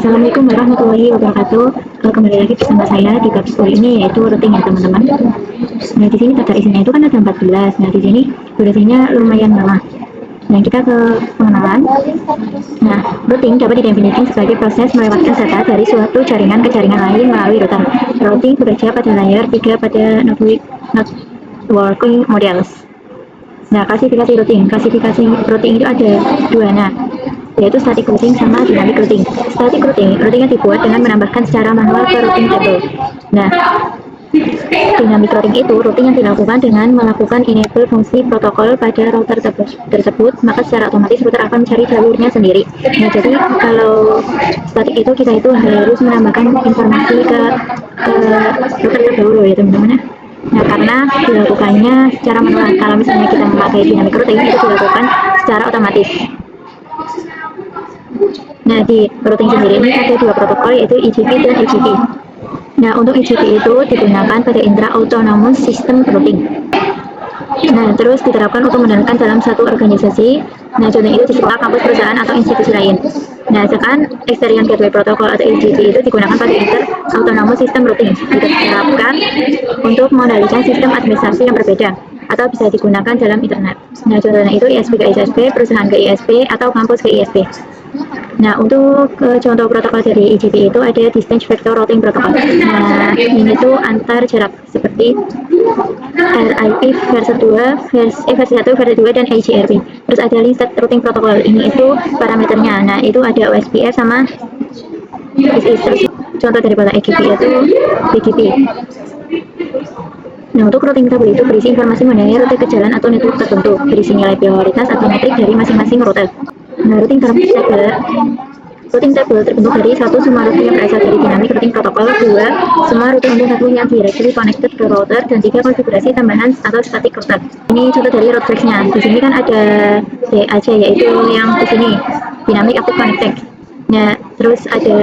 Assalamualaikum warahmatullahi wabarakatuh. Kembali lagi bersama saya di bab 10 ini, yaitu routing ya teman-teman. Nah di sini daftar isinya itu kan ada 14. Nah di sini durasinya lumayan lama. Nah kita ke pengenalan. Nah routing dapat didefinisikan sebagai proses melewatkan data dari suatu jaringan ke jaringan lain melalui router. Routing bekerja pada layer 3 pada networking models. Nah, klasifikasi routing. Klasifikasi routing itu ada dua, yaitu static routing sama dynamic routing. Static routing, routing yang dibuat dengan menambahkan secara manual ke routing table. Nah, dynamic routing itu routing yang dilakukan dengan melakukan enable fungsi protokol pada router tersebut, maka secara otomatis router akan mencari jalurnya sendiri. Nah, jadi kalau static itu kita itu harus menambahkan informasi ke router terdahulu ya teman-teman. Nah, karena dilakukannya secara manual. Kalau misalnya kita memakai dynamic routing itu dilakukan secara otomatis. Nah, di routing sendiri ini ada dua protokol, yaitu EGP dan AGP. Nah, untuk EGP itu digunakan pada intra-autonomous system routing. Nah, terus diterapkan untuk menjalankan dalam satu organisasi. Nah, contohnya itu di sekolah, kampus, perusahaan, atau institusi lain. Nah, sedangkan Exterior Gateway Protocol atau EGP itu digunakan pada inter-autonomous system routing. Diterapkan untuk mengendalikan sistem administrasi yang berbeda, atau bisa digunakan dalam internet. Nah, contohnya itu ISP ke ISP, perusahaan ke ISP, atau kampus ke ISP. Nah, untuk contoh protokol dari EGP itu ada Distance Vector Routing Protocol. Nah, ini tuh antar jarak seperti RIP versi 2, versi 1, versi 2, dan AGRP. Terus ada Link State Routing Protocol. Ini itu parameternya. Nah, itu ada OSPF sama SIS. Terus contoh dari pola EGP itu BGP. Nah, untuk routing table itu berisi informasi mengenai rute ke jalan atau network tertentu, berisi nilai prioritas atau metrik dari masing-masing rute. Nah, routing table terbentuk dari satu, semua rute yang berasal dari dynamic routing protokol, dua, semua rute untuk network yang directly connected ke router, dan tiga, konfigurasi tambahan atau static router. Ini contoh dari route flags-nya. Di sini kan ada DAC, yaitu yang di sini dynamic active connected. Nah, terus ada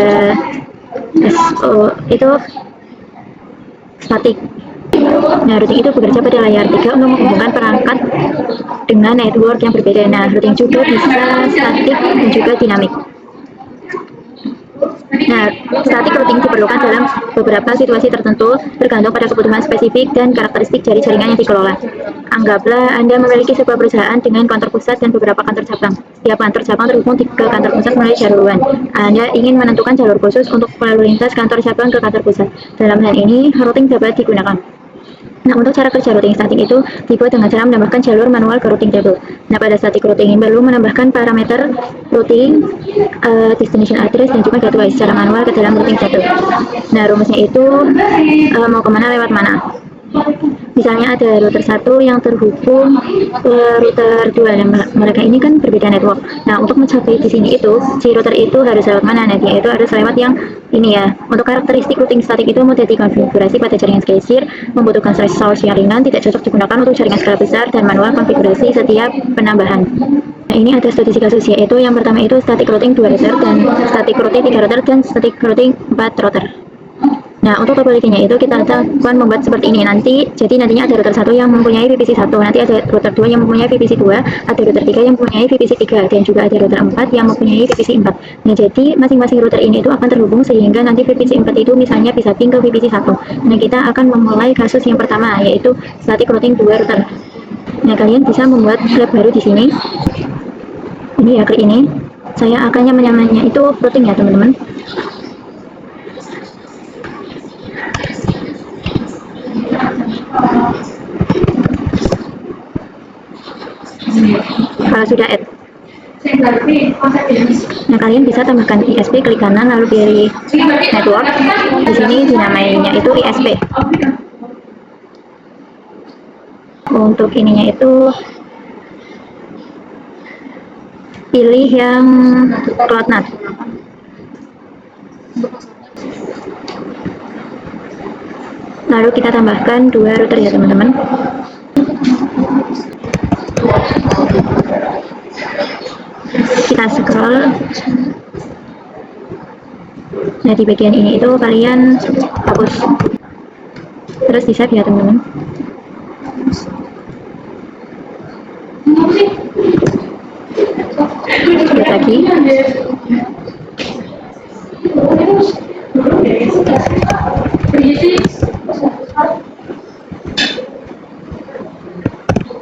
SO itu static. Nah, routing itu bekerja pada layar 3 untuk menghubungkan perangkat dengan network yang berbeda. Nah, routing juga bisa static dan juga dinamik. Nah, static routing diperlukan dalam beberapa situasi tertentu bergantung pada kebutuhan spesifik dan karakteristik dari jaringan yang dikelola. Anggaplah Anda memiliki sebuah perusahaan dengan kantor pusat dan beberapa kantor cabang. Setiap kantor cabang terhubung ke kantor pusat melalui jalur WAN. Anda ingin menentukan jalur khusus untuk lalu lintas kantor cabang ke kantor pusat. Dalam hal ini, routing dapat digunakan. Nah, untuk cara kerja routing static itu dibuat dengan cara menambahkan jalur manual ke routing table. Nah, pada static routing ini perlu menambahkan parameter routing, destination address, dan juga gateway secara manual ke dalam routing table. Nah, rumusnya itu mau kemana lewat mana. Misalnya ada router 1 yang terhubung ke router 2, dan mereka ini kan berbeda network. Nah, untuk mencapai di sini itu, si router itu harus lewat mana? Nah, dia itu harus lewat yang ini ya. Untuk karakteristik routing static itu mudah dikonfigurasi pada jaringan SCSI, membutuhkan resource yang ringan, tidak cocok digunakan untuk jaringan skala besar, dan manual konfigurasi setiap penambahan. Nah, ini ada studi kasus, yaitu yang pertama itu static routing 2 router, dan static routing 3 router, dan static routing 4 router. Nah, untuk topologinya itu kita akan membuat seperti ini nanti. Jadi nantinya ada router 1 yang mempunyai VPC 1, nanti ada router 2 yang mempunyai VPC 2, ada router 3 yang mempunyai VPC 3, dan juga ada router 4 yang mempunyai VPC 4. Nah, jadi masing-masing router ini itu akan terhubung sehingga nanti VPC 4 itu misalnya bisa ping ke VPC 1. Nah, kita akan memulai kasus yang pertama, yaitu static routing 2 router. Nah, kalian bisa membuat klip baru di sini. Ini ya, klik ini. Saya akan nyaman-nyamannya itu routing ya, teman-teman. Kalau sudah add, nah kalian bisa tambahkan ISP, klik kanan lalu pilih network. Di sini dinamainya itu ISP. Untuk ininya itu pilih yang CloudNAT. Lalu kita tambahkan 2 router ya teman-teman. Kita scroll. Nah, di bagian ini itu kalian hapus, terus di save ya teman-teman. Lihat lagi.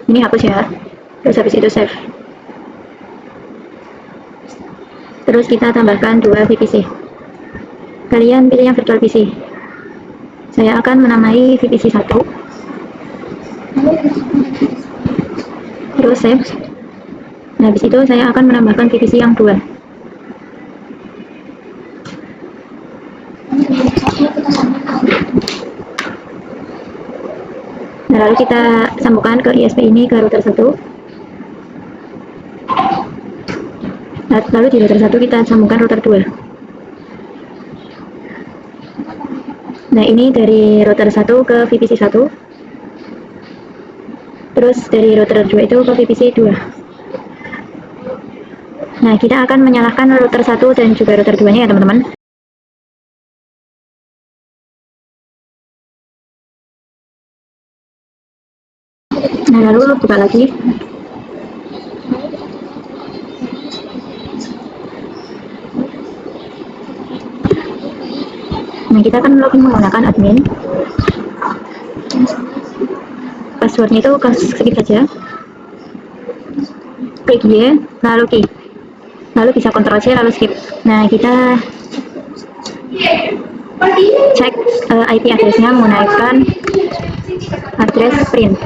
Ini hapus ya. Terus habis itu save. Terus kita tambahkan 2 VPC. Kalian pilih yang virtual PC. Saya akan menamai VPC 1. Terus save. Nah, habis itu saya akan menambahkan VPC yang 2. Nah, lalu kita sambungkan ke ISP ini ke router 1. Lalu di router 1 kita sambungkan router 2. Nah, ini dari router 1 ke VPC 1. Terus dari router 2 itu ke VPC 2. Nah, kita akan menyalakan router 1 dan juga router 2-nya ya, teman-teman. Nah, lalu buka lagi. Nah, kita akan login menggunakan admin. Passwordnya itu skip saja. Klik Y, lalu key. Lalu bisa Ctrl C, lalu skip. Nah, kita cek IP address-nya menggunakan address print.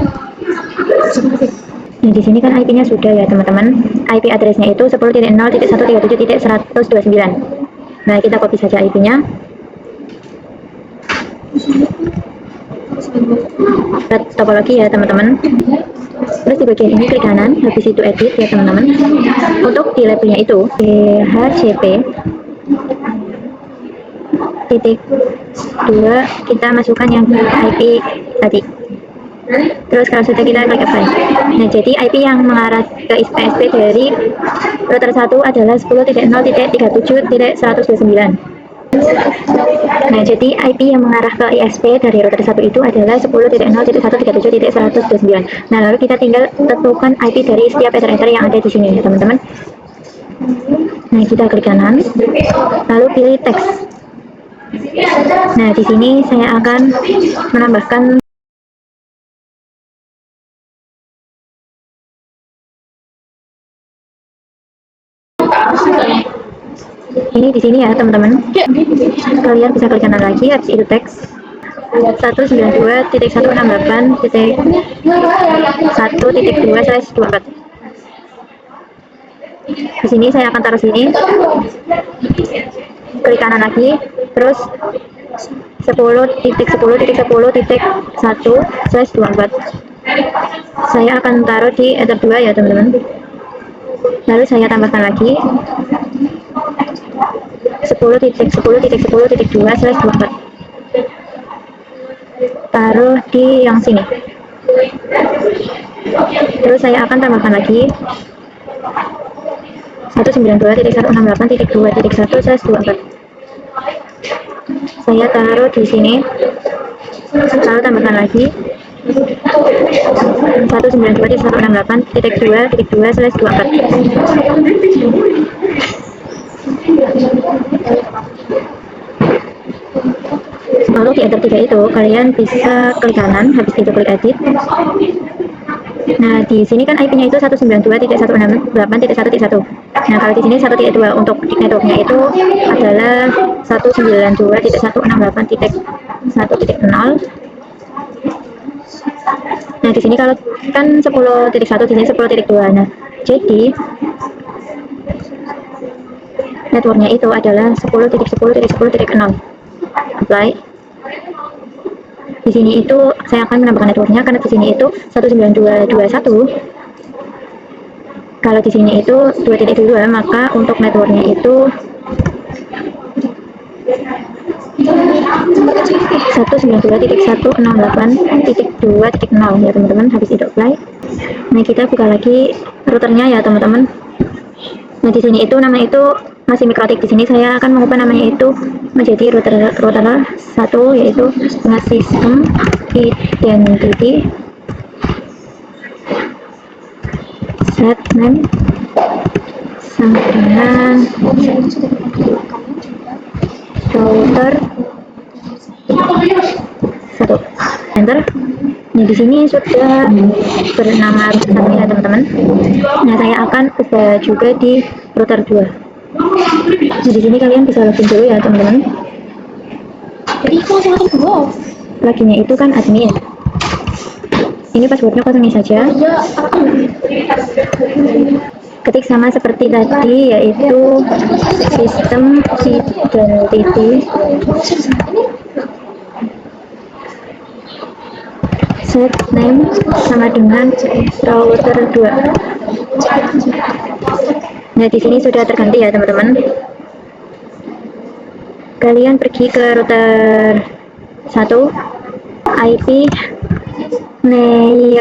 Nah, di sini kan IP-nya sudah ya, teman-teman. IP address-nya itu 10.0.137.129. Nah, kita copy saja IP-nya. Kita topologi ya, teman-teman. Terus di bagian ini klik kanan, habis itu edit ya, teman-teman. Untuk di labelnya itu DHCP titik 2, kita masukkan yang IP tadi. Terus kalau sudah kita klik apply. Nah, jadi IP yang mengarah ke ISP dari router 1 adalah 10.0.37.129. Nah, jadi IP yang mengarah ke ISP dari router 1 itu adalah 10.0.137.129. Nah, lalu kita tinggal tentukan IP dari setiap ether yang ada di sini ya, teman-teman. Nah, kita klik kanan, lalu pilih teks. Nah, di sini saya akan menambahkan ini di sini ya, teman-teman. Kalian bisa klik kanan lagi, habis itu teks 192.168.1.2/24. Di sini saya akan taruh sini. Klik kanan lagi, terus 10.10.10.1/24. Saya akan taruh di ether 2 ya, teman-teman. Lalu saya tambahkan lagi 10.10.10.2/24. Taruh di yang sini. Terus saya akan tambahkan lagi 192.168.2.1/24. Saya taruh di sini. Lalu tambahkan lagi 192.168.2.2/24. Lalu di enter 3 itu kalian bisa klik kanan, habis itu klik edit. Nah, di sini kan IP-nya itu 192.168.1.1. Nah, kalau di sini 1.2 untuk networknya itu adalah 192.168.1.0. Nah, di sini kalau kan 10.1, di sini 10.2. Nah, jadi networknya itu adalah 10.10.10.0. Apply. Di sini itu saya akan menambahkan networknya karena di sini itu 192.21. Kalau di sini itu 2.2, maka untuk networknya itu 192.168.2.0 ya, teman-teman. Habis itu apply. Nah, kita buka lagi routernya ya, teman-teman. Nah, di sini itu namanya itu masih mikrotik. Di sini saya akan mengubah namanya itu menjadi router 1, yaitu dengan sistem identity set name sama dengan router 1. Enter. Nah, di sini sudah bernama router 1 ya teman-teman. Nah, saya akan ubah juga di router 2. Nah, di sini kalian bisa login dulu ya teman-teman. Loginnya itu kan admin. Ini passwordnya kosongin saja. Ketik sama seperti tadi, yaitu sistem identity set name sama dengan router 2. Nah, di sini sudah terganti ya teman-teman. Kalian pergi ke router 1, IP neighbor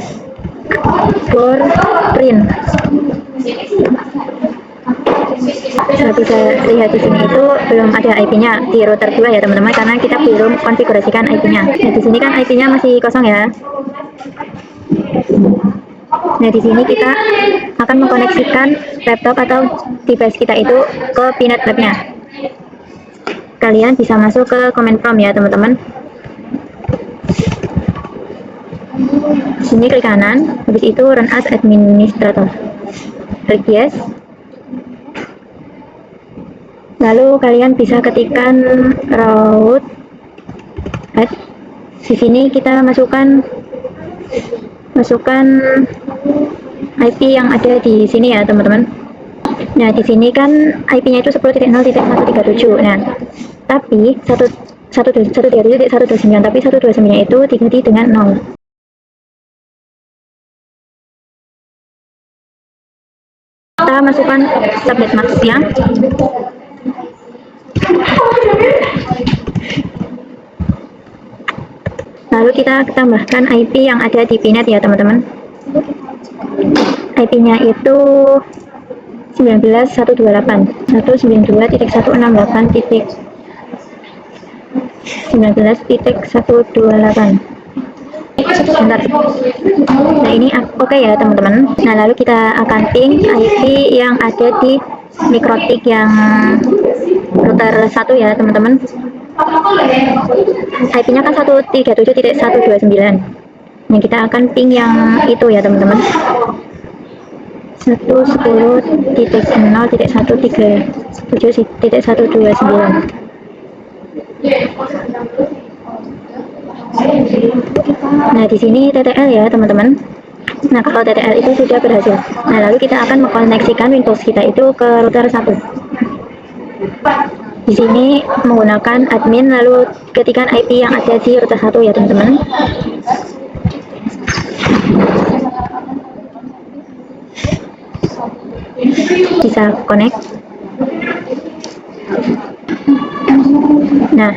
print. Saya bisa lihat di sini itu belum ada IP-nya di router 2 ya teman-teman, karena kita belum konfigurasikan IP-nya. Nah, di sini kan IP-nya masih kosong ya. Nah, di sini kita akan mengkoneksikan laptop atau device kita itu ke Pinet Lab-nya. Kalian bisa masuk ke command prompt ya teman-teman. Sini klik kanan, habis itu run as administrator. Klik yes. Lalu kalian bisa ketikkan root. Di sini kita masukkan IP yang ada di sini ya teman-teman. Nah, di sini kan IP-nya itu 10.0.137. Nah, tapi 127.129, tapi 129 itu diganti dengan 0. Kita masukkan subnet mask-nya. Lalu kita tambahkan IP yang ada di Pinet ya teman-teman. IP-nya itu 19.128 192.168.19.128. Bentar. Nah, ini oke ya teman-teman. Nah, lalu kita akan ping IP yang ada di mikrotik yang router 1 ya teman-teman. IP-nya kan 137.129. Nah, kita akan ping yang itu ya teman-teman. 110.0.137.129. Nah, di sini TTL ya teman-teman. Nah, kalau TTL itu sudah berhasil. Nah, lalu kita akan mengkoneksikan Windows kita itu ke router 1. Di sini menggunakan admin, lalu ketikkan IP yang ada di router 1 ya teman-teman. Bisa connect. Nah,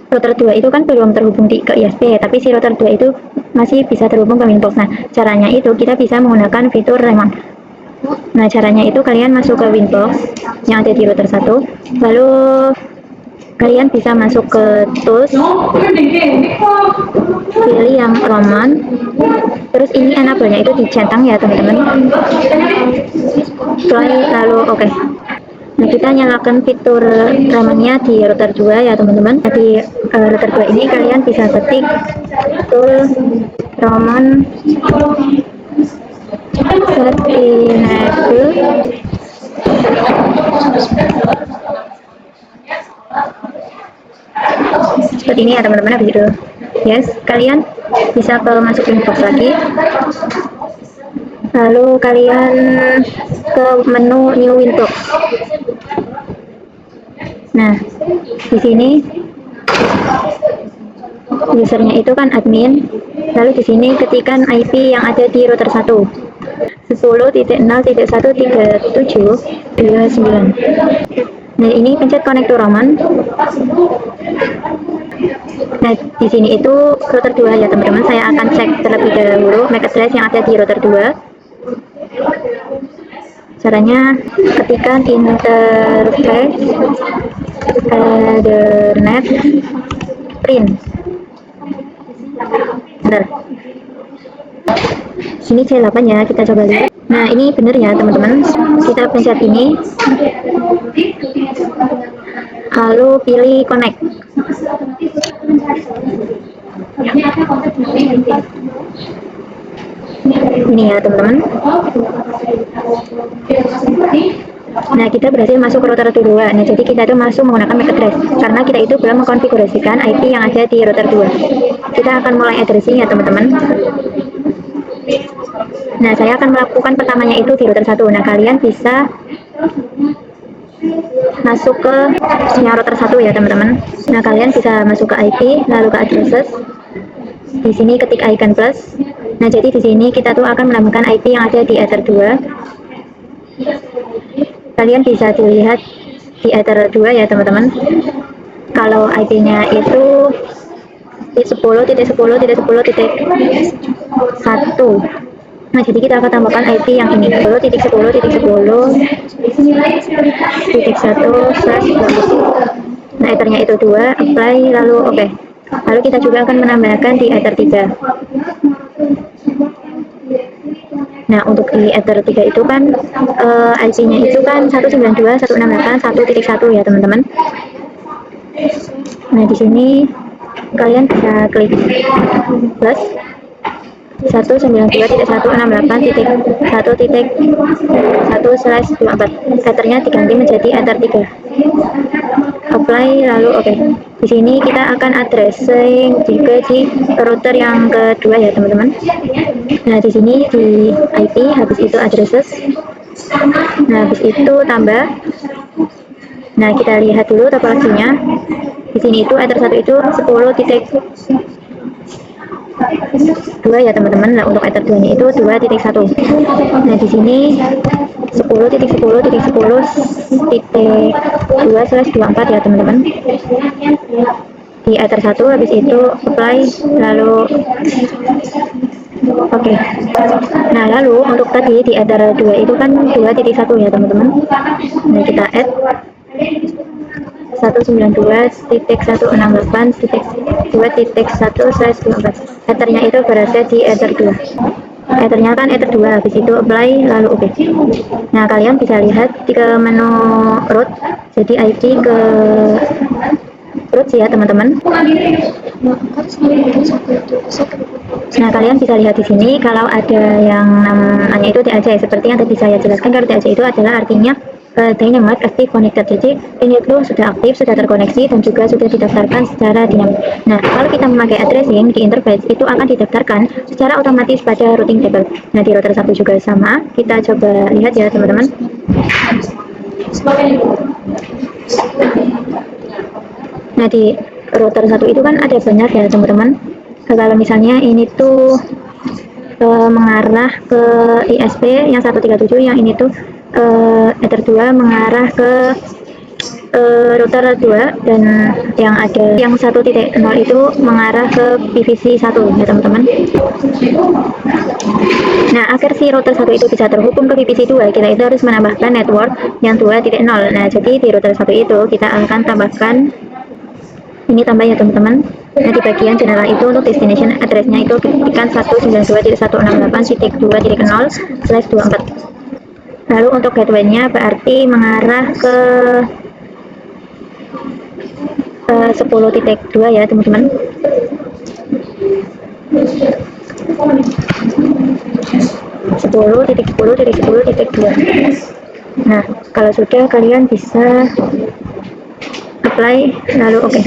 router 2 itu kan belum terhubung ke ISP, tapi si router 2 itu masih bisa terhubung ke Winbox. Nah, caranya itu kita bisa menggunakan fitur Remon. Nah, caranya itu kalian masuk ke Winbox yang ada di router 1, lalu kalian bisa masuk ke tools, pilih yang Roman, terus ini enable-nya itu dicentang ya teman-teman. Play, lalu oke. Nah, kita nyalakan fitur Roman-nya di router 2 ya teman-teman. Di router 2 ini kalian bisa ketik tool Roman set enable. Seperti ini ya teman-teman. Habis itu yes, kalian bisa ke masuk Winbox lagi, lalu kalian ke menu new Winbox. Nah, di sini usernya itu kan admin, lalu di sini ketikkan IP yang ada di router 1, 10.0.137.29. Nah, ini pencet connect to Roman. Nah, di sini itu router 2 ya teman-teman. Saya akan cek terlebih dahulu MAC address yang ada di router 2. Caranya ketikkan interface ethernet print. Bentar. Sini C8 ya, kita coba lihat. Nah, ini benar ya teman-teman. Kita pencet ini, lalu pilih connect. Ini ya teman-teman. Nah, kita berhasil masuk ke router 2. Nah, jadi kita itu masuk menggunakan MAC address karena kita itu belum mengkonfigurasikan IP yang ada di router 2. Kita akan mulai addressing ya teman-teman. Nah, saya akan melakukan pertamanya itu di router 1. Nah, kalian bisa masuk ke yang router 1 ya teman-teman. Nah, kalian bisa masuk ke IP, lalu ke addresses. Di sini ketik icon plus. Nah, jadi di sini kita tuh akan menambahkan IP yang ada di Ether 2. Kalian bisa dilihat di Ether 2 ya teman-teman. Kalau IP-nya itu 10.10.10.1. Nah, jadi kita akan tambahkan IP yang ini 10.10.10.1/. Nah, ethernya itu 2, apply, lalu oke. Lalu kita juga akan menambahkan di ether 3. Nah, untuk di ether 3 itu kan IP-nya itu kan 192.168.1.1 ya teman-teman. Nah, di sini kalian bisa klik plus 192.168.1.1/24. Ethernya diganti menjadi ether 3. Apply, lalu oke. Di sini kita akan addressing juga di router yang kedua ya teman-teman. Nah, di sini di IP, habis itu addresses. Nah, habis itu tambah. Nah, kita lihat dulu topologinya. Di sini itu ether 1 itu 10.2 ya teman-teman. Nah, untuk ether 2 nya itu 2.1. Nah, di sini 10.10.10.2/24 ya teman-teman. Di ether 1 habis itu apply, lalu oke. Nah, lalu untuk tadi di ether 2 itu kan 2.1 ya teman-teman. Nah, kita add 192.168.2.1/24. Ethernya itu berada di ether 2. Ethernya kan ether 2, habis itu apply, lalu oke. Nah, kalian bisa lihat ke menu root, jadi ID ke root ya teman-teman. Nah, kalian bisa lihat di sini kalau ada yang namanya itu DAC, seperti yang tadi saya jelaskan. Kalau DAC itu adalah artinya dynamic active connected, jadi ini itu sudah aktif, sudah terkoneksi, dan juga sudah didaftarkan secara dinamis. Nah, kalau kita memakai addressing di interface itu akan didaftarkan secara otomatis pada routing table. Nah, di router 1 juga sama. Kita coba lihat ya teman-teman. Nah, di router 1 itu kan ada banyak ya teman-teman. Kalau misalnya ini tuh mengarah ke ISP yang 137, yang ini tuh ether 2 mengarah ke router 2, dan yang ada yang 1.0 itu mengarah ke PVC 1 ya teman-teman. Nah, agar si router 1 itu bisa terhubung ke PVC 2, kita itu harus menambahkan network yang 2.0. Nah, jadi di router 1 itu kita akan tambahkan ini, tambah ya teman-teman. Nah, di bagian general itu untuk destination address-nya itu ketikkan 192.168.2.0/24. Lalu untuk gateway-nya berarti mengarah ke 10.2 ya teman-teman. Sepuluh titik 10.10.10.2. Nah, kalau sudah kalian bisa apply, lalu oke.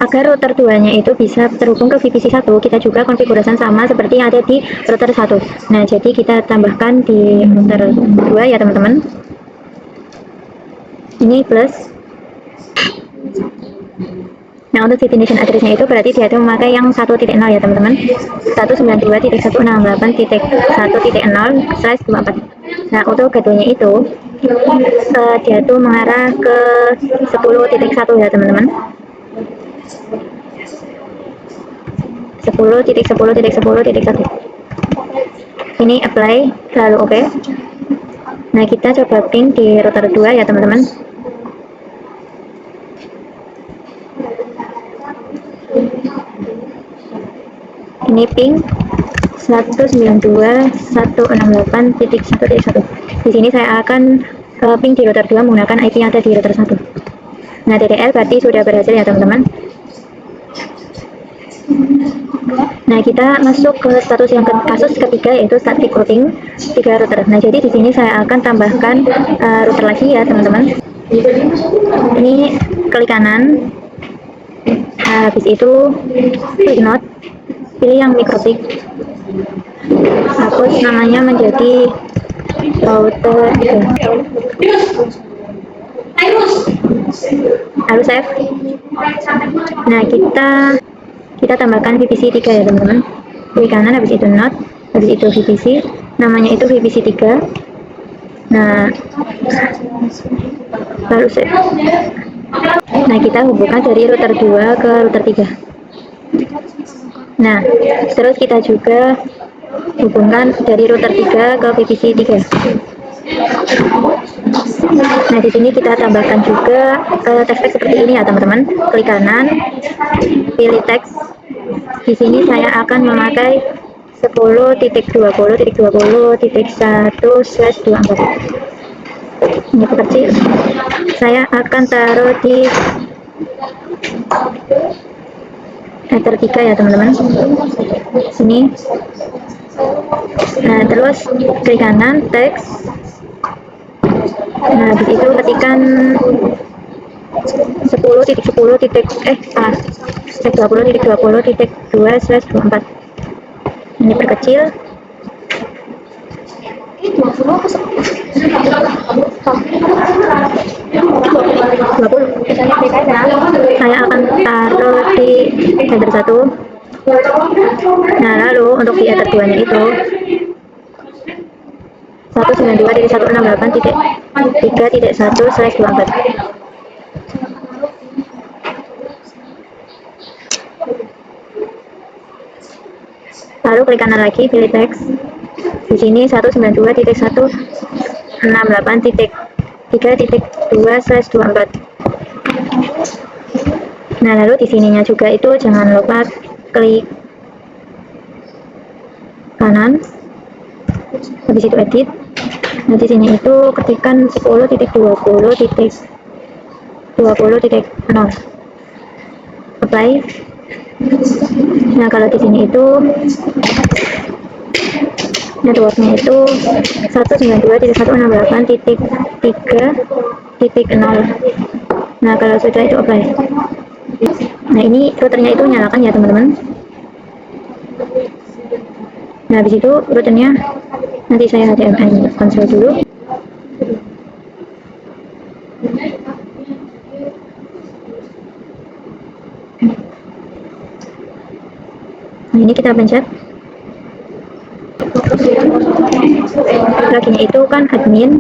Agar router 2-nya itu bisa terhubung ke VPC 1, kita juga konfigurasi sama seperti yang ada di router 1. Nah, jadi kita tambahkan di router 2 ya teman-teman. Ini plus. Nah, untuk destination address-nya itu berarti dia itu memakai yang 1.0 ya teman-teman. 192.168.1.0/24. Nah, untuk gateway-nya itu dia tuh mengarah ke 10.1 ya teman-teman. 10.10.10.1. Ini apply, lalu oke. Nah, kita coba ping di router 2 ya teman-teman. Ini ping 192.168.1.1. Di sini saya akan ping di router 2 menggunakan IP yang ada di router 1. Nah, TTL berarti sudah berhasil ya teman-teman. Nah, kita masuk ke status yang kasus ketiga, yaitu static routing 3 router. Nah, jadi di sini saya akan tambahkan router lagi ya teman-teman. Ini klik kanan, habis itu klik node, pilih yang mikrotik, hapus namanya menjadi router 3. Lalu save. Nah, kita tambahkan VPC 3 ya teman-teman. Klik kanan, habis itu node, habis itu VPC, namanya itu VPC 3. Nah, lalu save. Nah, kita hubungkan dari router 2 ke router 3. Nah, terus kita juga hubungkan dari router 3 ke VPC 3. Nah, di sini kita tambahkan juga teks seperti ini ya teman-teman. Klik kanan, pilih teks. Di sini saya akan memakai 10.20.20.1/24. Ini kecil. Saya akan taruh di header 3 ya teman-teman. Sini. Nah, terus klik kanan, teks. Nah, di situ ketikkan 20.20.2/24. Ini perkecil. Saya akan taruh di header 1. Nah, lalu untuk di header 2 nya itu 192.168.3.1/24. Lalu klik kanan lagi, pilih teks. Di sini 192.168.3.2/24. Nah, lalu di sininya juga itu jangan lupa klik kanan, habis itu edit. Nah, di sini itu ketikkan 10.20.20.0, apply. Nah, kalau di sini itu networknya itu 192.168.3.0. Nah, kalau sudah itu apply. Nah, ini routernya itu nyalakan ya teman-teman. Nah, habis itu routernya nanti saya HDMI konsol dulu. Nah, ini kita pencet. Loginnya itu kan admin,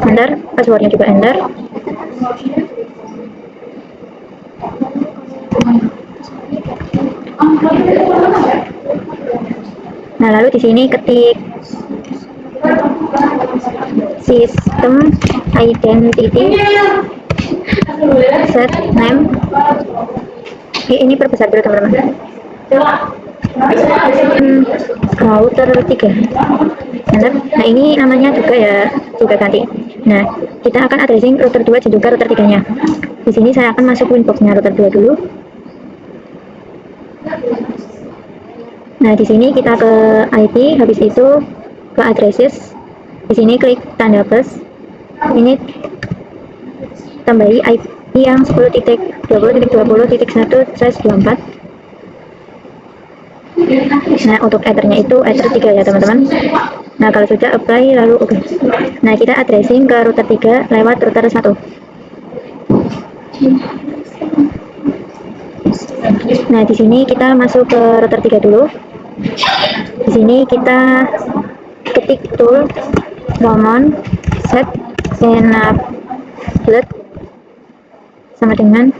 enter, passwordnya juga enter. Nah, lalu di sini ketik sistem identity set name. Ini perbesar dulu teman-teman. Router 3. Nah, ini namanya juga ganti. Nah, kita akan addressing router 2 dan juga router 3 nya. Di sini saya akan masuk winboxnya router 2 dulu. Nah, di sini kita ke IP, habis itu ke addresses. Di sini klik tanda plus. Ini tambahi IP yang 10.20.20.1/24. Nah, untuk ethernya itu ether 3 ya teman-teman. Nah, kalau sudah apply lalu oke. Nah, kita addressing ke router 3 lewat router 1. Nah, di sini kita masuk ke router 3 dulu. Di sini kita ketik tool command set enable sama dengan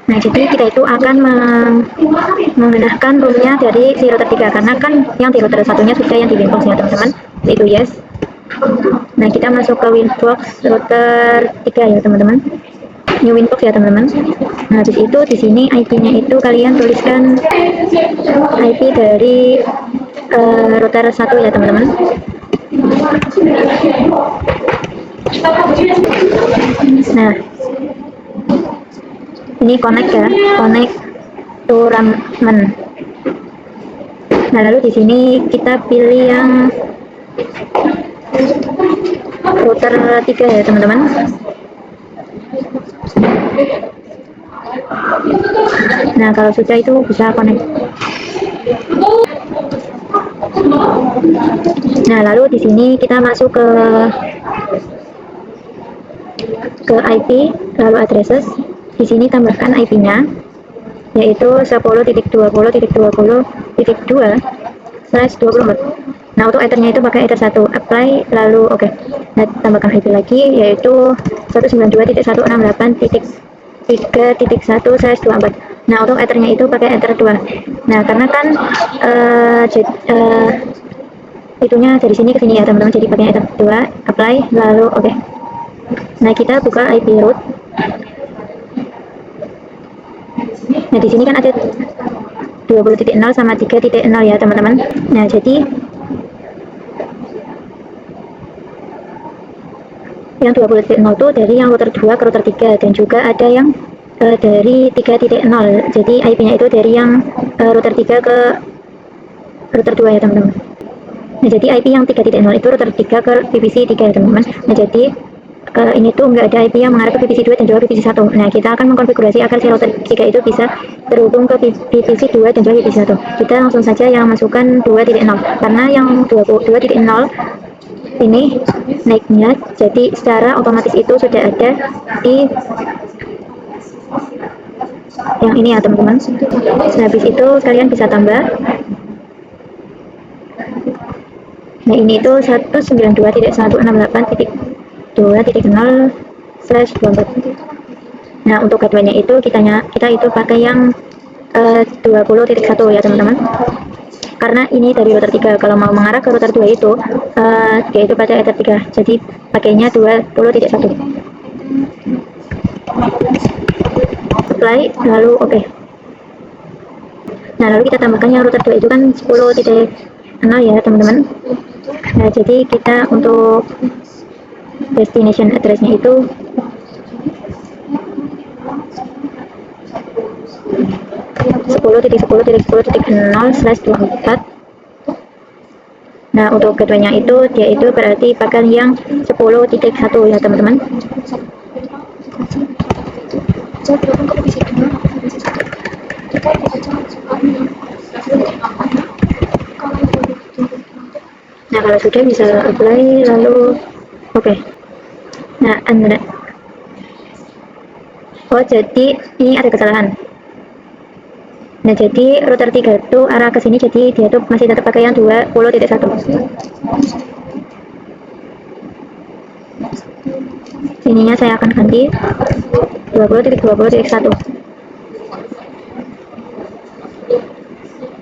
Nah, jadi kita itu akan memindahkan roomnya dari si router 3, karena kan yang di router satunya sudah yang di winbox ya teman-teman, itu yes. Nah, kita masuk ke winbox router 3 ya teman-teman, new winbox ya teman-teman. Nah, habis itu di sini IP-nya itu kalian tuliskan IP dari router 1 ya teman-teman. Nah, ini connect ya, connect to ramen. Nah, lalu di sini kita pilih yang router 3 ya teman-teman. Nah, kalau sudah itu bisa connect. Nah, lalu di sini kita masuk ke IP, lalu addresses. Di sini tambahkan IP-nya, yaitu 10.20.20.2/24. Nah, untuk ethernya itu pakai ether 1, apply, lalu oke. Nah, tambahkan IP lagi, yaitu 192.168.3.1/24. Nah, untuk ethernya itu pakai ether 2. Nah, karena kan itunya dari sini ke sini ya teman-teman, jadi pakai ether 2, apply, lalu oke. Nah, kita buka IP root. Nah, di sini kan ada 20.0 sama 3.0 ya teman-teman. Nah, jadi yang 20.0 itu dari yang router 2 ke router 3, dan juga ada yang dari 3.0. Jadi IP-nya itu dari yang router 3 ke router 2 ya teman-teman. Nah, jadi IP yang 3.0 itu router 3 ke VPC 3 ya teman-teman. Nah, jadi ini tuh nggak ada IP yang mengarah ke VPC 2 dan juga VPC 1. Nah, kita akan mengkonfigurasi agar si router 3 itu bisa terhubung ke VPC 2 dan juga VPC 1. Kita langsung saja yang masukkan 2.0, karena yang 2.0 ini naiknya, jadi secara otomatis itu sudah ada di yang ini ya teman-teman. Nah, habis itu kalian bisa tambah. Nah, ini itu 192.168.2.0/24. Nah, untuk gateway-nya itu kita itu pakai yang 20.1 ya teman-teman, karena ini dari router 3. Kalau mau mengarah ke router 2 itu dia itu pada ether 3, jadi pakainya 20.1. Apply, lalu oke. Nah, lalu kita tambahkan yang router 2 itu kan 10.0 ya teman-teman. Nah, jadi kita untuk destination address-nya itu 10.10.10.0/24. Nah, untuk gateway-nya itu dia itu berarti pakai yang 10.1 ya teman-teman. Nah, kalau sudah bisa apply, lalu oke. Nah, oh, jadi ini ada kesalahan. Nah, jadi router 3 itu arah ke sini, jadi dia tuh masih tetap pakai yang 20.1. Ininya saya akan ganti 20.20.1.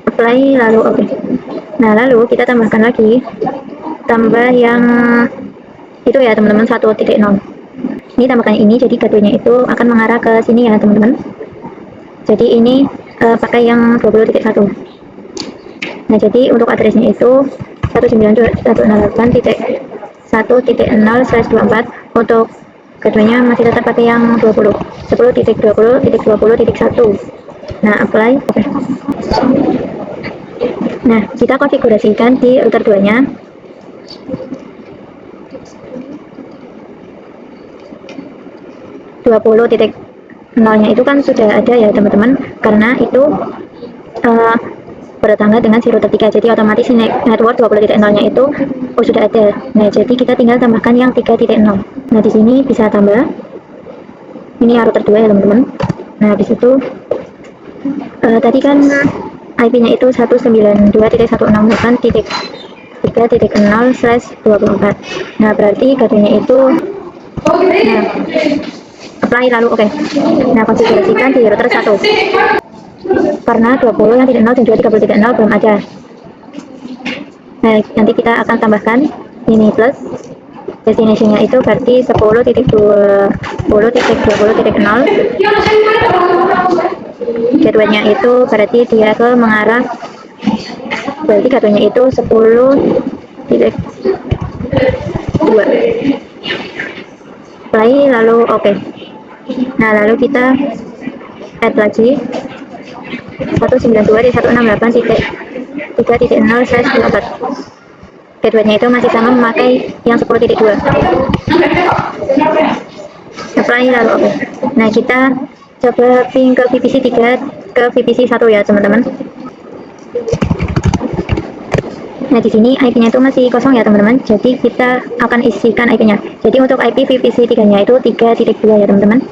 Apply, lalu oke. Nah, lalu kita tambahkan lagi, tambah yang itu ya teman-teman, 1.0. Ini tambahkan ini, jadi gateway-nya itu akan mengarah ke sini ya teman-teman. Jadi ini pakai yang 20.1. Nah, jadi untuk address-nya itu 192.168.1.0/24. Untuk gateway-nya masih tetap pakai yang 10.20.20.1. Nah, apply, oke. Nah, kita konfigurasikan di router 2-nya. .0-nya itu kan sudah ada ya teman-teman, karena itu bertangga dengan si router 3, jadi otomatis network 20.0-nya itu sudah ada. Nah, jadi kita tinggal tambahkan yang 3.0. Nah, di sini bisa tambah ini ya router 2 ya teman-teman. Nah, habis itu tadi kan IP-nya itu 192.168.3.0/24. Nah, berarti gateway-nya itu apply, lalu oke. Nah, konfigurasikan di router 1, karena 20 yang tidak 0 dan juga 30.0 belum ada. Nah, nanti kita akan tambahkan ini plus destination-nya itu berarti 10.20.0. gateway-nya itu berarti dia ke mengarah, berarti gateway-nya itu 10. 2. Play lalu oke. Nah, lalu kita add lagi 192.168.3.0/24. Gateway-nya itu masih sama memakai yang 10.2. Apply lalu oke. Nah, kita coba ping ke VPC 3 ke VPC 1 ya, teman-teman. Nah, di sini IP-nya itu masih kosong ya, teman-teman. Jadi kita akan isikan IP-nya. Jadi untuk IP VPC 3-nya itu 3.2 ya, teman-teman.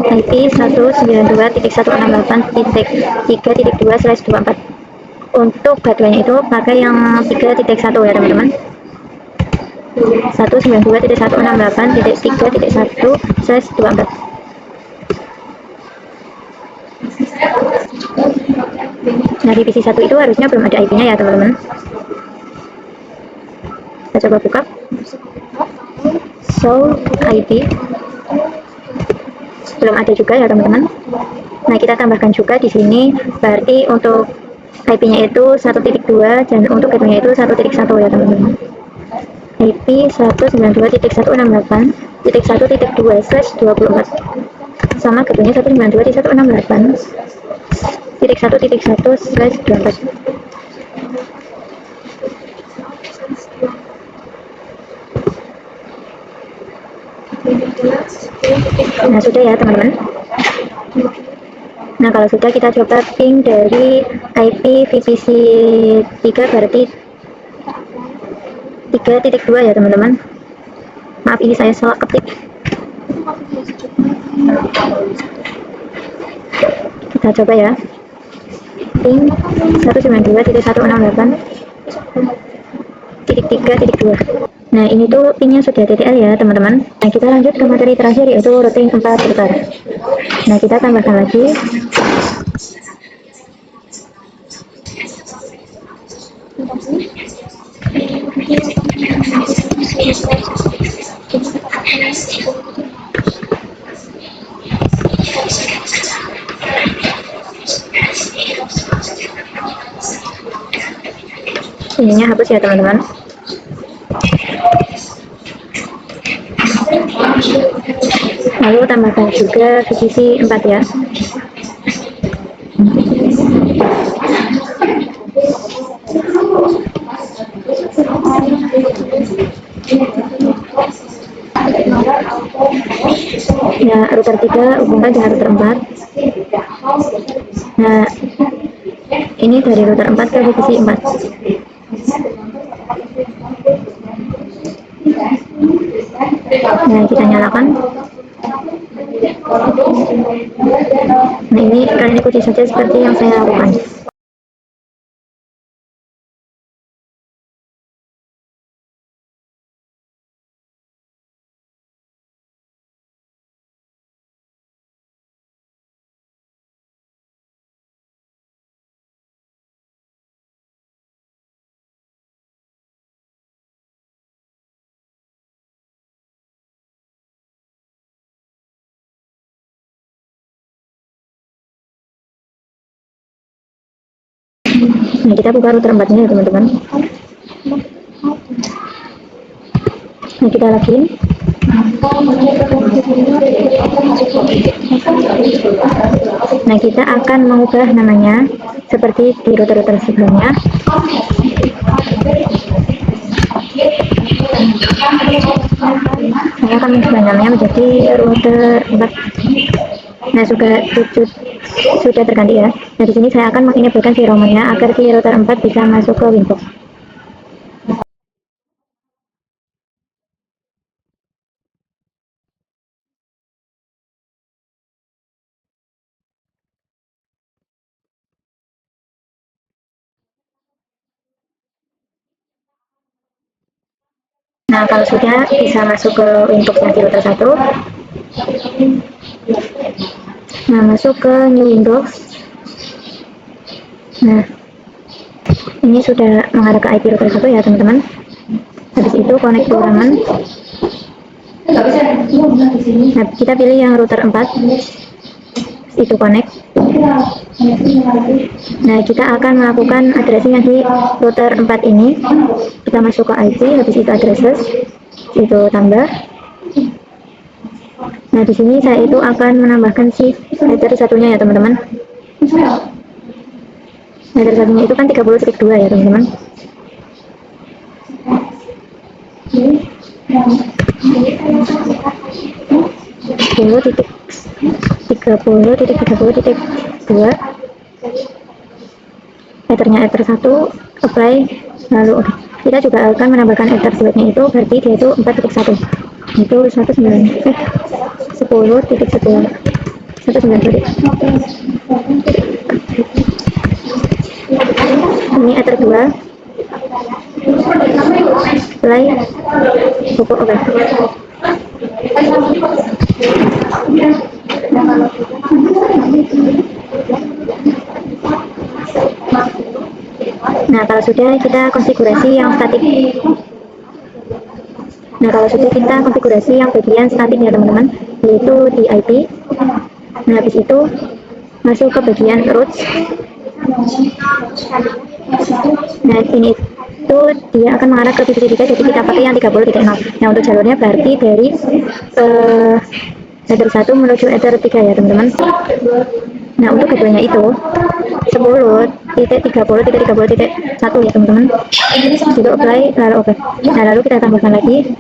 IP 192.168.3.2/24. Untuk gateway-nya itu pakai yang 3.1 ya, teman-teman. 192.168.3.1/24. Nah, divisi 1 itu harusnya belum ada IP-nya ya, teman-teman. Kita coba buka. Show IP. Belum ada juga ya, teman-teman. Nah, kita tambahkan juga di sini. Berarti untuk IP-nya itu 1.2 dan untuk gateway-nya itu 1.1 ya, teman-teman. IP 192.168.1.2/24 sama gateway-nya 192.168.1.1/24. Nah, sudah ya, teman-teman. Nah, kalau sudah, kita coba ping dari IP VPC 3 berarti 3.2 ya, teman-teman. Maaf, ini saya salah ketik. Kita coba ya. Ping 192.168.3.2. Nah, ini tuh pingnya sudah TTL ya, teman-teman. Nah, kita lanjut ke materi terakhir, yaitu routing 4 router. Nah, kita tambahkan lagi ininya hapus ya, teman-teman. Lalu tambahkan juga VPC 4 ya. Nah, router 3 hubungkan dengan router 4. Nah, ini dari router 4 ke VPC 4. Nah, kita nyalakan. Nah, ini kalian ikuti saja seperti yang saya lakukan. Nah, kita buka router 4-nya ya, teman-teman. Nah, kita login. Nah, kita akan mengubah namanya seperti di router-router sebelumnya. Saya akan mengubah namanya menjadi router 4. Nah, sudah terganti ya. Nah, di sini saya akan menginfokan si ROM-nya agar si router 4 bisa masuk ke Winbox. Nah, kalau sudah bisa masuk ke Winbox-nya di router 1. Nah, masuk ke new Windows. Nah, ini sudah mengarah ke IP router 1 ya, teman-teman. Habis itu connect ke ruangan. Nah, kita pilih yang router 4. Itu connect. Nah, kita akan melakukan addressing di router 4 ini. Kita masuk ke IP, habis itu addresses. itu tambah. Nah di sini saya itu akan menambahkan si header satunya ya teman-teman. Header satunya itu kan 30,2 ya teman-teman. 30.30.2 headernya header 1 apply, lalu kita juga akan menambahkan header selanjutnya itu berarti dia itu 4.1 itu 10.10 ini header 2 apply pokok oke. Nah kalau sudah kita konfigurasi yang statik. Nah kalau sudah kita konfigurasi yang bagian statiknya teman-teman, yaitu di IP. Nah habis itu masuk ke bagian roots. Nah ini itu dia akan mengarah ke titik 3, jadi kita pakai yang 30.0. Nah untuk jalurnya berarti dari header 1 menuju header 3 ya teman-teman. Nah untuk keduanya itu 10.30.30.1 ya teman-teman. Itu apply lalu oke. Nah lalu kita tambahkan lagi.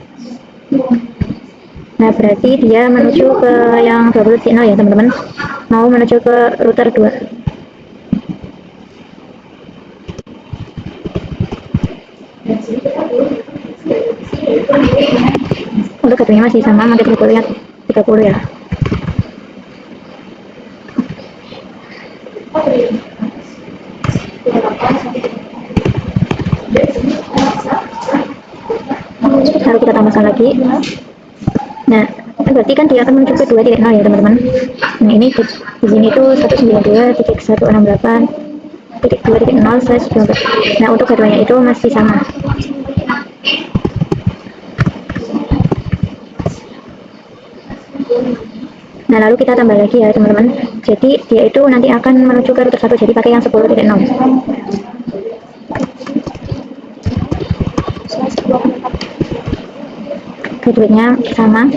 Nah berarti dia menuju ke yang 20.0 ya teman-teman, mau menuju ke router 2. Untuk keduanya masih sama, mungkin 30 ya, 30 ya. Lalu kita tambahkan lagi. Nah berarti kan dia akan menuju ke 2.0 ya teman-teman. Nah ini di sini tuh 192.168.2.0/12. Nah untuk keduanya itu masih sama. Nah lalu kita tambah lagi ya teman-teman, jadi dia itu nanti akan menuju ke router 1, jadi pakai yang 10.0. Keduanya sama.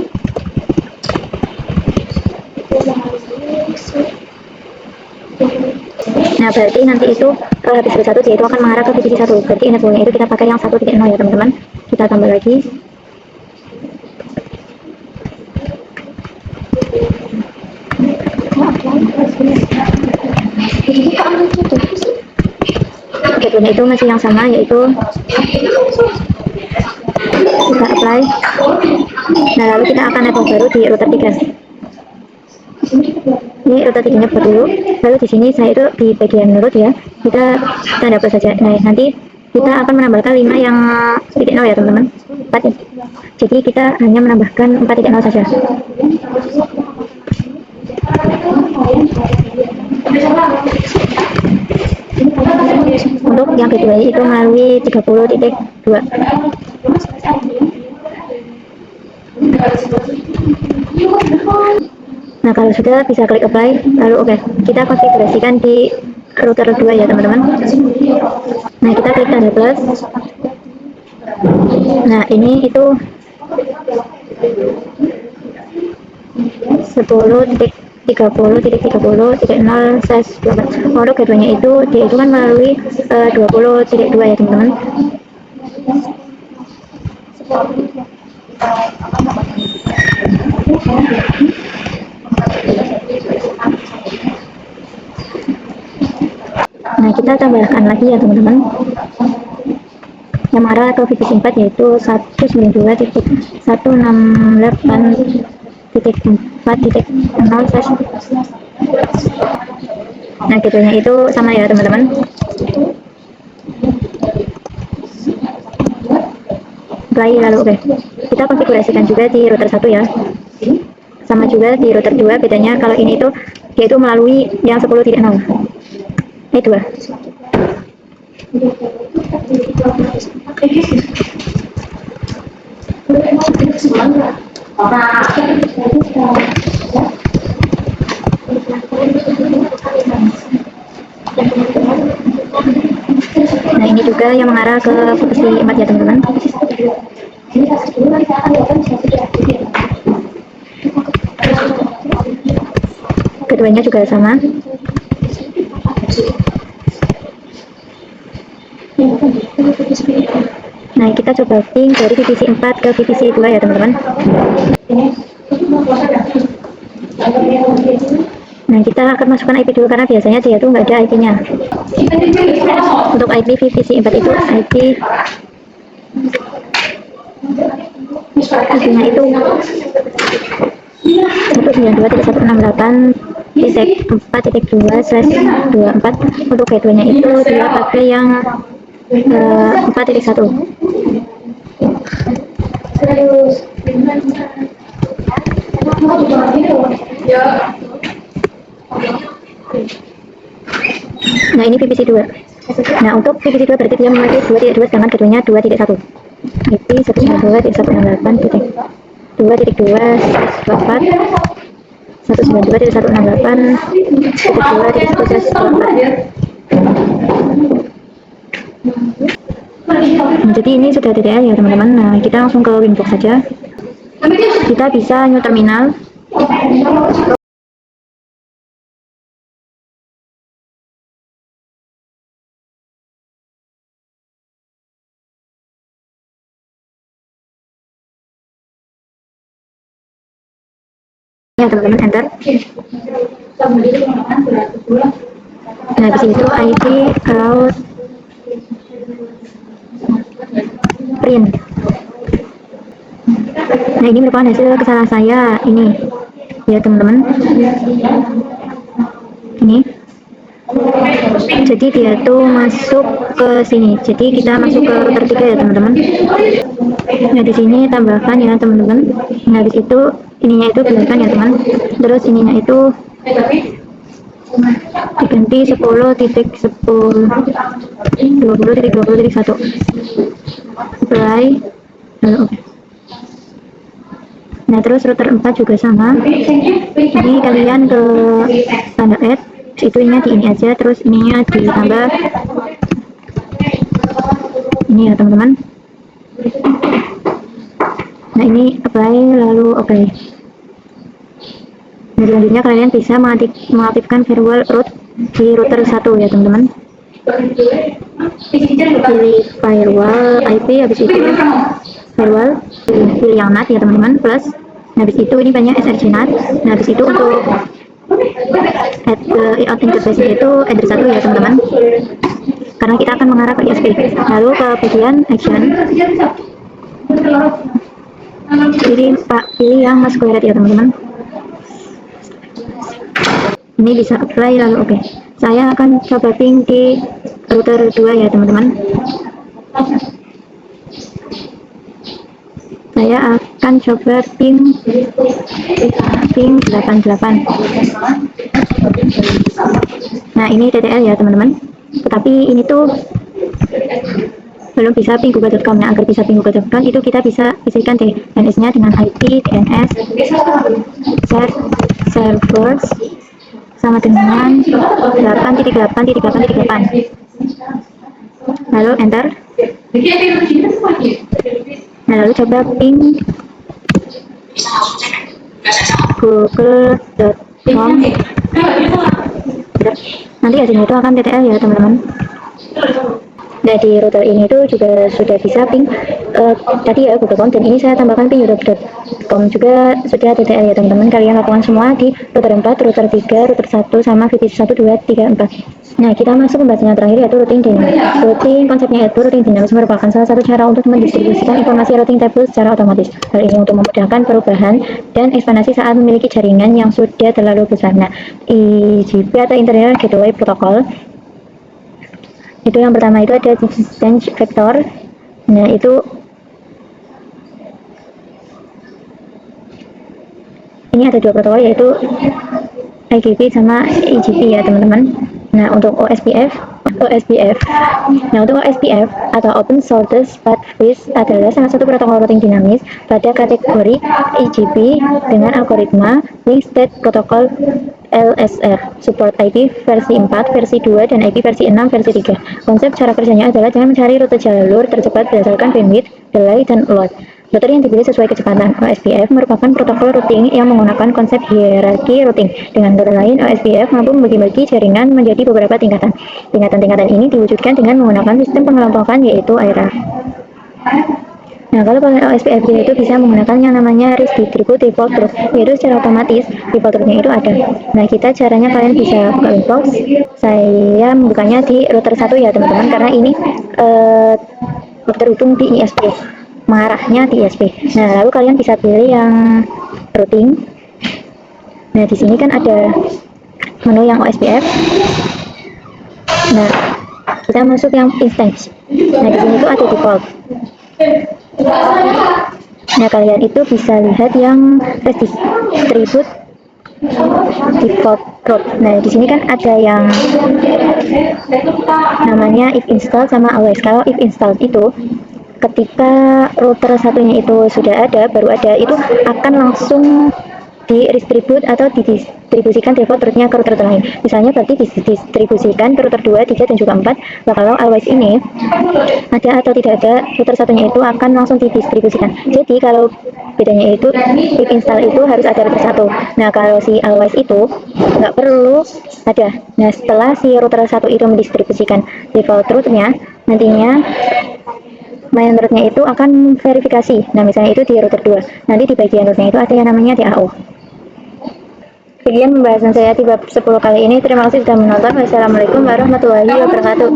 Nah berarti nanti itu habis ke 1 dia itu akan mengarah ke titik 1, berarti enable-nya itu kita pakai yang 1.0 ya teman-teman. Kita tambah lagi. Keduanya itu masih yang sama, yaitu kita apply. Nah lalu kita akan enable baru di router 3. Ini router 3 nya buat dulu, lalu di sini saya itu di bagian root ya, kita tanda plus saja. Nah nanti kita akan menambahkan 5 yang 0 ya teman-teman, 4 ya. Jadi kita hanya menambahkan 4.0 saja. Untuk yang kedua itu melalui 30.2. Nah kalau sudah bisa klik apply, lalu oke. Kita konfigurasikan di router 2 ya teman-teman. Nah kita klik tanda plus. Nah ini itu 10.30.30.0/12. Untuk keduanya itu dia itu kan melalui 20.2 ya teman-teman. Nah kita tambahkan lagi ya teman-teman, yang mengarah ke VPC 4 yaitu 192.168.4.0/. Nah keduanya itu sama ya teman-teman. Apply lalu oke. Kita konfigurasikan juga di router 1 ya. Sama juga di router 2, bedanya kalau ini itu dia itu melalui yang 10.0. Ini 2. Nah ini juga yang mengarah ke VPC 4 ya teman-teman. Keduanya juga sama. Nah, kita coba ping dari VPC 4 ke VPC 2 ya teman-teman. Nah, kita akan masukkan IP dulu karena biasanya dia tuh nggak ada IP-nya. Untuk IP VPC 4 itu IP IP-nya itu 192.168.4.2/24. Untuk gateway-nya itu dia pakai yang 4.1. Nah, ini VPC 2. Nah, untuk VPC 2 berarti dia memakai 2.2 sedangkan gateway-nya 2.1. IP 192.168.2.2/24 192.168.2.2/24. Jadi ini sudah TTL ya teman-teman. Nah, kita langsung ke Winbox saja. Kita bisa new terminal. Ya teman-teman, enter. Nah, di situ IP route print. Nah, ini merupakan hasil kesalahan saya ini ya teman-teman. Ini jadi dia tuh masuk ke sini, jadi kita masuk ke router 3 ya teman-teman. Nah, di sini tambahkan ya teman-teman. Nah, di situ ininya itu biarkan ya teman, terus ininya itu diganti 10.10 20.20.1 apply. Lalu oke. Nah, terus router 4 juga sama. Ini kalian ke standar add, itu ininya di ini aja, terus ininya ditambah ini ya teman-teman. Nah, ini apply lalu oke. Nah, selanjutnya kalian bisa mengaktifkan firewall root di router 1 ya teman-teman. Pilih firewall IP, habis itu firewall pilih yang NAT ya teman-teman, plus habis itu ini banyak SRC NAT. Nah, habis itu untuk add ke out interface itu address 1 ya teman-teman, karena kita akan mengarah ke ISP. Lalu ke bagian action, pilih yang masquerade ya teman-teman. Ini bisa apply lalu oke. Saya akan coba ping di router 2 ya teman-teman. Saya akan coba ping 88. Nah, ini TTL ya teman-teman, tetapi ini tuh belum bisa ping google.com. Nah, agar bisa ping google.com itu kita bisa isikan DNS-nya dengan IP DNS servers sama dengan 8.8.8.8. Lalu enter. Nah, lalu coba ping google.com. Nanti hasilnya itu akan TTL ya teman-teman. Nah, di router ini tuh juga sudah bisa ping tadi ya google.com, dan ini saya tambahkan ping youtube.com juga sudah TTL ya teman-teman. Kalian lakukan semua di router 4, router 3, router 1 sama VPC 1, 2, 3, 4. Nah, kita masuk pembahasan yang terakhir yaitu routing dynamics. Routing konsepnya yaitu routing dynamics merupakan salah satu cara untuk mendistribusikan informasi routing table secara otomatis. Hal ini untuk memudahkan perubahan dan ekspansi saat memiliki jaringan yang sudah terlalu besar. Nah, IGP atau Internet Gateway Protocol itu yang pertama itu ada distance vector. Nah, itu ini ada dua protokol yaitu IGP sama IGP ya teman-teman. Nah, untuk OSPF. Nah, untuk OSPF atau Open Source Pathways adalah salah satu protokol routing dinamis pada kategori IGP dengan algoritma Link State Protocol LSR, support IP versi 4, versi 2, dan IP versi 6, versi 3. Konsep cara kerjanya adalah jangan mencari rute jalur tercepat berdasarkan bandwidth, delay, dan load. Router yang dipilih sesuai kecepatan. OSPF merupakan protokol routing yang menggunakan konsep hierarki routing. Dengan kata lain, OSPF mampu membagi-bagi jaringan menjadi beberapa tingkatan. Tingkatan-tingkatan ini diwujudkan dengan menggunakan sistem pengelompokan yaitu ARA. Nah, kalau OSPF itu bisa menggunakan yang namanya Risk Distribute Default Truth, yaitu secara otomatis default truth-nya itu ada. Nah, caranya kalian bisa buka Winbox. Saya membukanya di router 1 ya teman-teman, karena ini terhubung di ISP, mengarahnya di ISP. Nah, lalu kalian bisa pilih yang routing. Nah, di sini kan ada menu yang OSPF. Nah, kita masuk yang instance. Nah, di sini tuh ada default. Nah, kalian itu bisa lihat yang distribute default route. Nah, di sini kan ada yang namanya if install sama always. Kalau if install itu ketika router satunya itu sudah ada, baru ada, itu akan langsung didistribute atau didistribusikan default route-nya ke router lain. Misalnya berarti didistribusikan ke router 2, 3, dan juga 4. Nah, kalau always ini ada atau tidak ada, router satunya itu akan langsung didistribusikan. Jadi kalau bedanya itu if install itu harus ada router 1. Nah, kalau si always itu nggak perlu ada. Nah, setelah si router 1 itu mendistribusikan default route-nya, nantinya main route-nya itu akan verifikasi. Nah, misalnya itu di router 2. Nanti di bagian route-nya itu ada yang namanya DAO. Sekian pembahasan saya di bab 10 kali ini. Terima kasih sudah menonton. Wassalamualaikum warahmatullahi wabarakatuh.